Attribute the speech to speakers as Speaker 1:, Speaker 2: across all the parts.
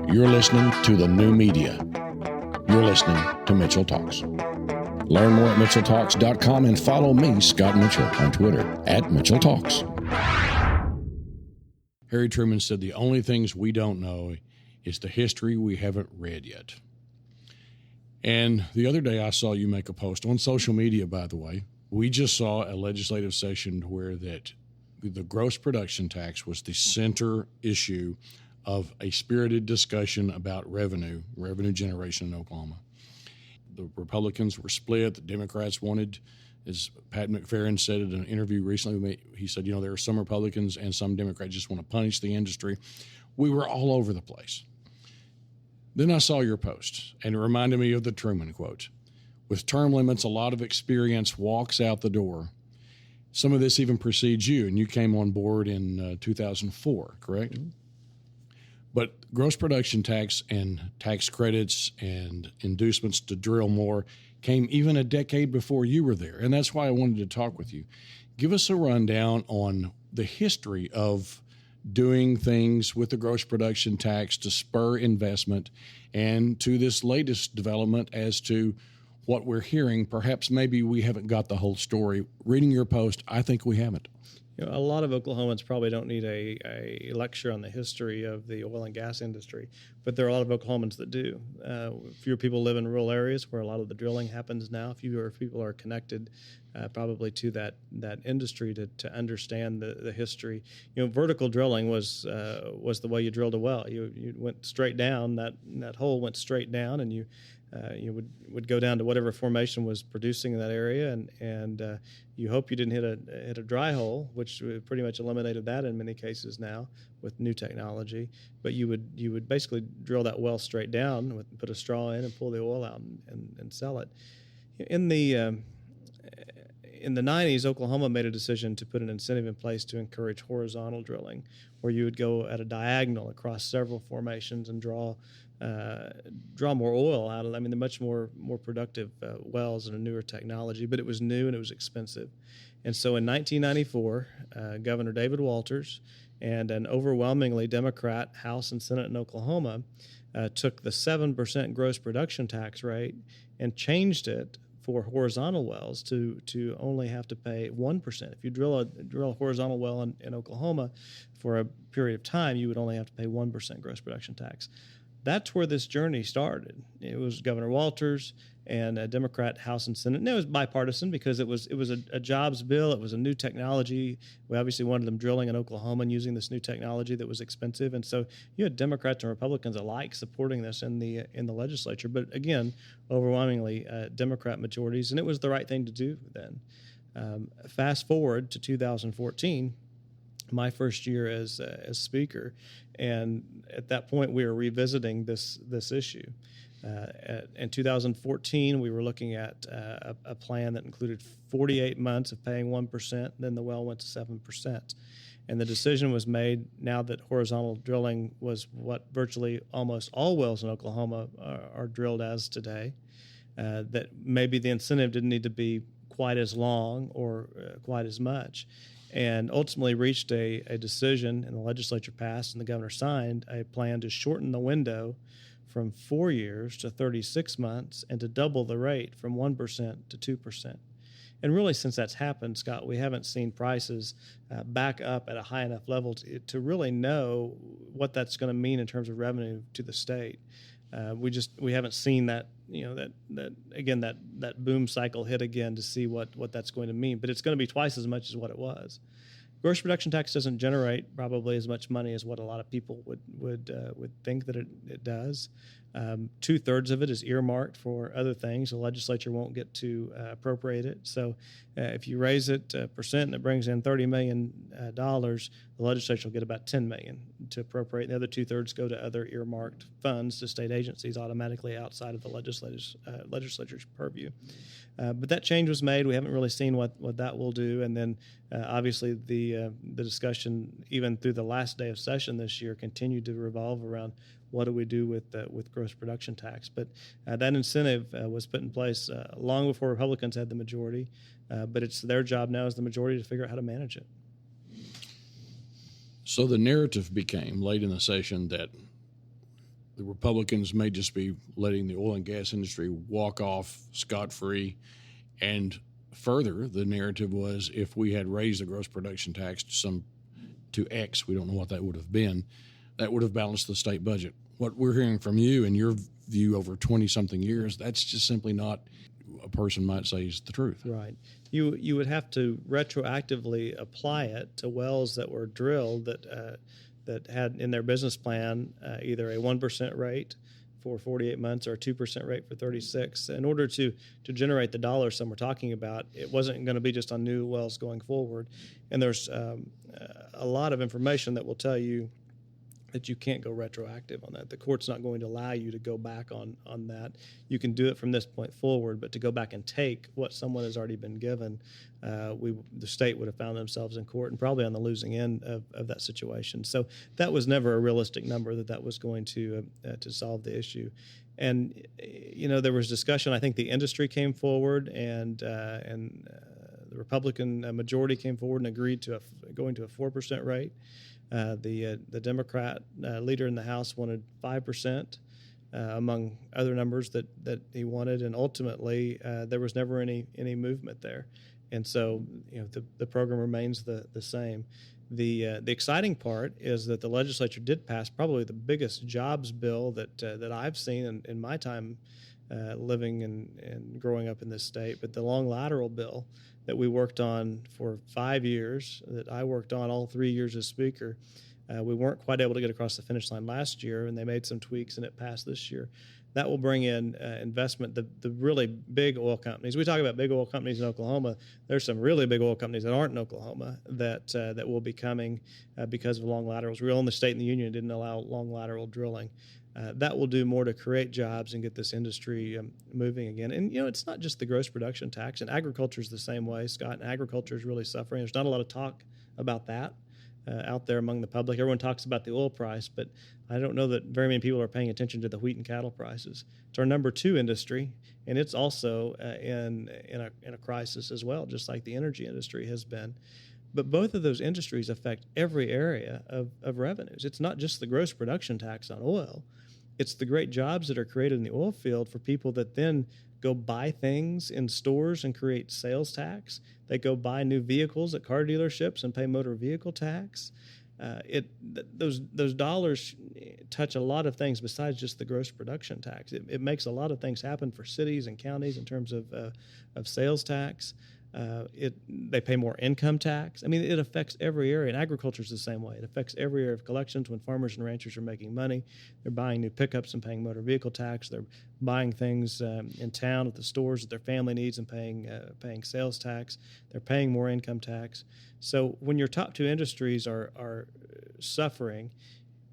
Speaker 1: You're listening to the new media. You're listening to Mitchell Talks. Learn more at MitchellTalks.com and follow me, Scott Mitchell, on Twitter at Mitchell Talks. Harry Truman said the only things we don't know is the history we haven't read yet. And the other day I saw you make a post on social media, by the way. We just saw a legislative session where that the gross production tax was the center issue of a spirited discussion about revenue generation in Oklahoma. The Republicans were split. The Democrats wanted, as Pat McFerrin said in an interview recently, he said, there are some Republicans and some Democrats just want to punish the industry. We were all over the place. Then I saw your post, and it reminded me of the Truman quote. With term limits, a lot of experience walks out the door. Some of this even precedes you, and you came on board in 2004, correct? Mm-hmm. But gross production tax and tax credits and inducements to drill more came even a decade before you were there, and that's why I wanted to talk with you. Give us a rundown on the history of doing things with the gross production tax to spur investment and to this latest development as to what we're hearing. Perhaps maybe we haven't got the whole story. Reading your post, I think we haven't.
Speaker 2: A lot of Oklahomans probably don't need a lecture on the history of the oil and gas industry, but there are a lot of Oklahomans that do. Fewer people live in rural areas where a lot of the drilling happens now. Fewer people are connected probably to that industry to understand the history. Vertical drilling was the way you drilled a well. You went straight down, that hole went straight down, and you would go down to whatever formation was producing in that area, and you hope you didn't hit a dry hole, which pretty much eliminated that in many cases now with new technology. But you would basically drill that well straight down, put a straw in, and pull the oil out and sell it. In the 90s, Oklahoma made a decision to put an incentive in place to encourage horizontal drilling, where you would go at a diagonal across several formations and draw more oil out of them. I mean, they're much more productive wells and a newer technology, but it was new and it was expensive. And so in 1994, Governor David Walters and an overwhelmingly Democrat House and Senate in Oklahoma took the 7% gross production tax rate and changed it for horizontal wells to only have to pay 1%. If you drill a horizontal well in Oklahoma for a period of time, you would only have to pay 1% gross production tax. That's where this journey started. It was Governor Walters and a Democrat House and Senate. And it was bipartisan because it was a jobs bill. It was a new technology. We obviously wanted them drilling in Oklahoma and using this new technology that was expensive. And so you had Democrats and Republicans alike supporting this in the legislature. But again, overwhelmingly Democrat majorities, and it was the right thing to do then. Fast forward to 2014. My first year as speaker, and at that point we were revisiting this issue. In 2014, we were looking at a plan that included 48 months of paying 1%, then the well went to 7%. And the decision was made, now that horizontal drilling was what virtually almost all wells in Oklahoma are drilled as today, that maybe the incentive didn't need to be quite as long or quite as much. And ultimately reached a decision, and the legislature passed and the governor signed a plan to shorten the window from 4 years to 36 months and to double the rate from 1% to 2%. And really, since that's happened, Scott, we haven't seen prices back up at a high enough level to really know what that's going to mean in terms of revenue to the state. We haven't seen that, that boom cycle hit again to see what that's going to mean. But it's going to be twice as much as what it was. Gross production tax doesn't generate probably as much money as what a lot of people would think that it does. 2/3 of it is earmarked for other things. The legislature won't get to appropriate it. So if you raise it a percent and it brings in $30 million, the legislature will get about $10 million to appropriate. And the other 2/3 go to other earmarked funds to state agencies automatically outside of the legislature's purview. But that change was made. We haven't really seen what that will do. And then obviously the discussion, even through the last day of session this year, continued to revolve around what do we do with gross production tax. But that incentive was put in place long before Republicans had the majority. But it's their job now as the majority to figure out how to manage it.
Speaker 1: So the narrative became late in the session that the Republicans may just be letting the oil and gas industry walk off scot-free. And further, the narrative was if we had raised the gross production tax to X, we don't know what that would have been, that would have balanced the state budget. What we're hearing from you and your view over 20-something years, that's just simply not, a person might say, is the truth.
Speaker 2: Right. You would have to retroactively apply it to wells that were drilled that had in their business plan either a 1% rate for 48 months or a 2% rate for 36. In order to generate the dollar sum we're talking about, it wasn't going to be just on new wells going forward. And there's a lot of information that will tell you that you can't go retroactive on that. The court's not going to allow you to go back on that. You can do it from this point forward, but to go back and take what someone has already been given, the state would have found themselves in court and probably on the losing end of that situation. So that was never a realistic number that was going to solve the issue. And there was discussion. I think the industry came forward and the Republican majority came forward and agreed to going to a 4% rate. The Democrat leader in the House wanted 5%, among other numbers that he wanted, and ultimately there was never any movement there, and so the program remains the same. The exciting part is that the legislature did pass probably the biggest jobs bill that I've seen in my time living and growing up in this state, but the long lateral bill that we worked on for 5 years, that I worked on all 3 years as Speaker. We weren't quite able to get across the finish line last year, and they made some tweaks, and it passed this year. That will bring in investment. The really big oil companies. We talk about big oil companies in Oklahoma. There's some really big oil companies that aren't in Oklahoma that will be coming because of long laterals. We're the only state in the union that didn't allow long lateral drilling. That will do more to create jobs and get this industry moving again. And, it's not just the gross production tax. And agriculture is the same way, Scott. And agriculture is really suffering. There's not a lot of talk about that out there among the public. Everyone talks about the oil price, but I don't know that very many people are paying attention to the wheat and cattle prices. It's our number 2 industry, and it's also in a crisis as well, just like the energy industry has been. But both of those industries affect every area of revenues. It's not just the gross production tax on oil. It's the great jobs that are created in the oil field for people that then go buy things in stores and create sales tax. They go buy new vehicles at car dealerships and pay motor vehicle tax. Those dollars touch a lot of things besides just the gross production tax. It makes a lot of things happen for cities and counties in terms of sales tax. They pay more income tax. I mean, it affects every area, and agriculture is the same way. It affects every area of collections. When farmers and ranchers are making money, they're buying new pickups and paying motor vehicle tax. They're buying things in town at the stores that their family needs and paying sales tax. They're paying more income tax. So when your top 2 industries are suffering,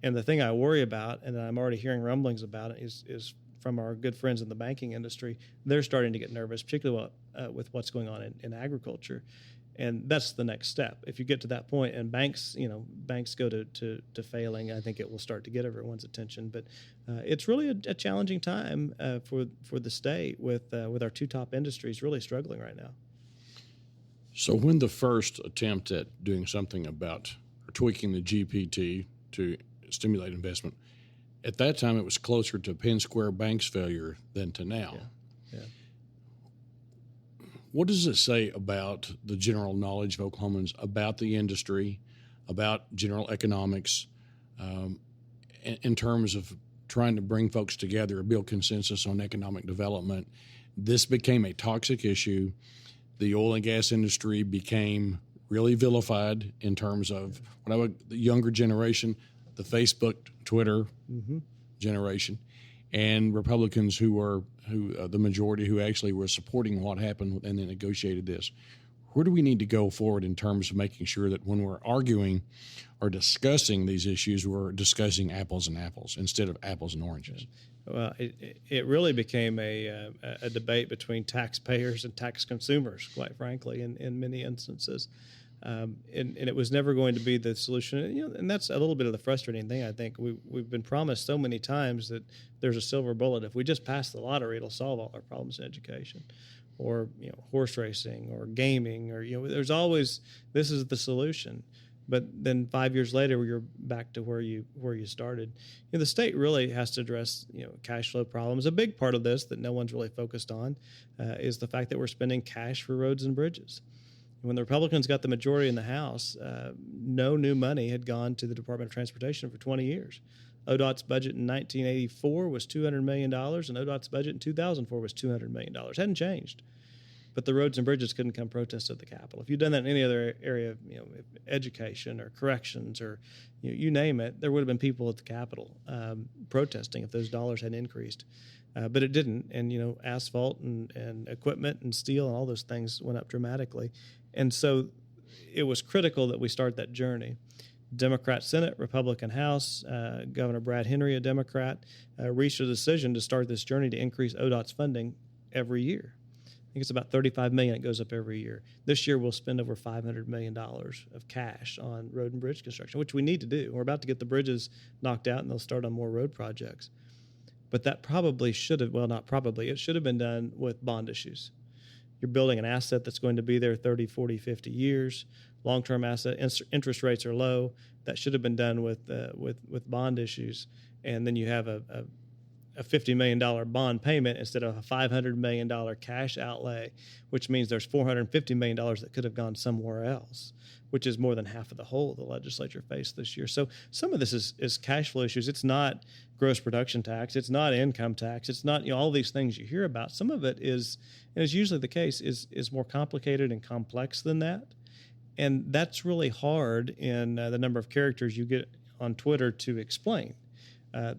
Speaker 2: and the thing I worry about, and I'm already hearing rumblings about it, is from our good friends in the banking industry, they're starting to get nervous, particularly with what's going on in agriculture. And that's the next step. If you get to that point and banks go to failing, I think it will start to get everyone's attention. But it's really a challenging time for the state with our 2 top industries really struggling right now.
Speaker 1: So when the first attempt at doing something about tweaking the GPT to stimulate investment, at that time, it was closer to Penn Square Bank's failure than to now.
Speaker 2: Yeah.
Speaker 1: What does it say about the general knowledge of Oklahomans about the industry, about general economics, in terms of trying to bring folks together, build consensus on economic development? This became a toxic issue. The oil and gas industry became really vilified in terms of the younger generation, the Facebook, Twitter generation, and Republicans who the majority who actually were supporting what happened and then negotiated this. Where do we need to go forward in terms of making sure that when we're arguing or discussing these issues, we're discussing apples and apples instead of apples and oranges?
Speaker 2: Well, it really became a debate between taxpayers and tax consumers, quite frankly, in many instances. And it was never going to be the solution. And that's a little bit of the frustrating thing. I think we've been promised so many times that there's a silver bullet. If we just pass the lottery, it'll solve all our problems in education, or horse racing, or gaming, or there's always this is the solution. But then 5 years later, you're back to where you started. The state really has to address cash flow problems. A big part of this that no one's really focused on is the fact that we're spending cash for roads and bridges. When the Republicans got the majority in the House, no new money had gone to the Department of Transportation for 20 years. ODOT's budget in 1984 was $200 million, and ODOT's budget in 2004 was $200 million. It hadn't changed. But the roads and bridges couldn't come protest at the Capitol. If you'd done that in any other area, education or corrections or you name it, there would have been people at the Capitol protesting if those dollars had increased. But it didn't. And, asphalt and equipment and steel and all those things went up dramatically. And so it was critical that we start that journey. Democrat Senate, Republican House, Governor Brad Henry, a Democrat, reached a decision to start this journey to increase ODOT's funding every year. I think it's about $35 million. It goes up every year. This year, we'll spend over $500 million of cash on road and bridge construction, which we need to do. We're about to get the bridges knocked out, and they'll start on more road projects. But that probably should have, well, not probably, it should have been done with bond issues. You're building an asset that's going to be there 30, 40, 50 years. Long-term asset, interest rates are low. That should have been done with bond issues. And then you have a $50 million bond payment instead of a $500 million cash outlay, which means there's $450 million that could have gone somewhere else, which is more than half of the hole the legislature faced this year. So some of this is cash flow issues. It's not gross production tax. It's not income tax. It's not all these things you hear about. Some of it is, and is usually the case, is more complicated and complex than that. And that's really hard in the number of characters you get on Twitter to explain.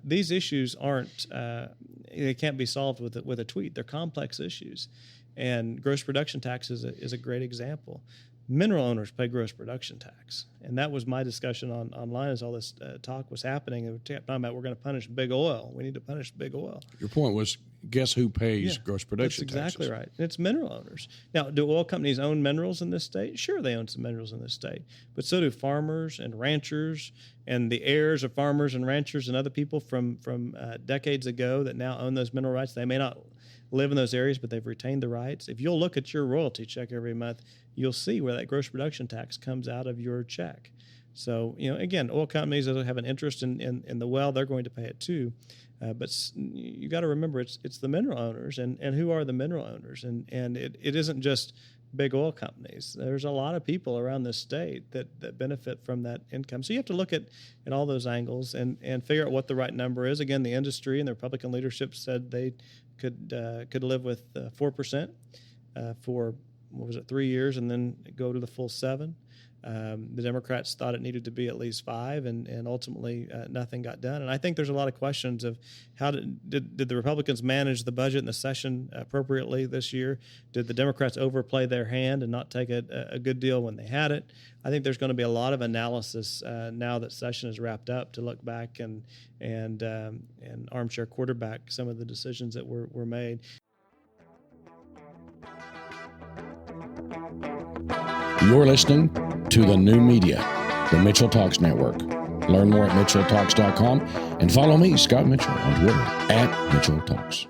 Speaker 2: These issues aren't, they can't be solved with a tweet. They're complex issues. And gross production tax is a great example. Mineral owners pay gross production tax. And that was my discussion online as all this talk was happening. And we're talking about we're going to punish big oil. We need to punish big oil.
Speaker 1: Your point was, guess who pays gross production taxes?
Speaker 2: That's exactly right. And it's mineral owners. Now, do oil companies own minerals in this state? Sure, they own some minerals in this state. But so do farmers and ranchers and the heirs of farmers and ranchers and other people from decades ago that now own those mineral rights. They may not live in those areas, but they've retained the rights. If you'll look at your royalty check every month, you'll see where that gross production tax comes out of your check. So, again, oil companies that have an interest in the well, they're going to pay it too. But you got to remember it's the mineral owners, and who are the mineral owners? And it isn't just big oil companies. There's a lot of people around this state that benefit from that income. So you have to look at all those angles and figure out what the right number is. Again, the industry and the Republican leadership said they could live with 4% for 3 years and then go to the full 7%. The Democrats thought it needed to be at least 5%, and ultimately nothing got done. And I think there's a lot of questions of how did the Republicans manage the budget in the session appropriately this year? Did the Democrats overplay their hand and not take a good deal when they had it? I think there's going to be a lot of analysis now that session is wrapped up to look back and armchair quarterback some of the decisions that were made.
Speaker 1: You're listening to the new media, the Mitchell Talks Network. Learn more at MitchellTalks.com and follow me, Scott Mitchell, on Twitter @MitchellTalks.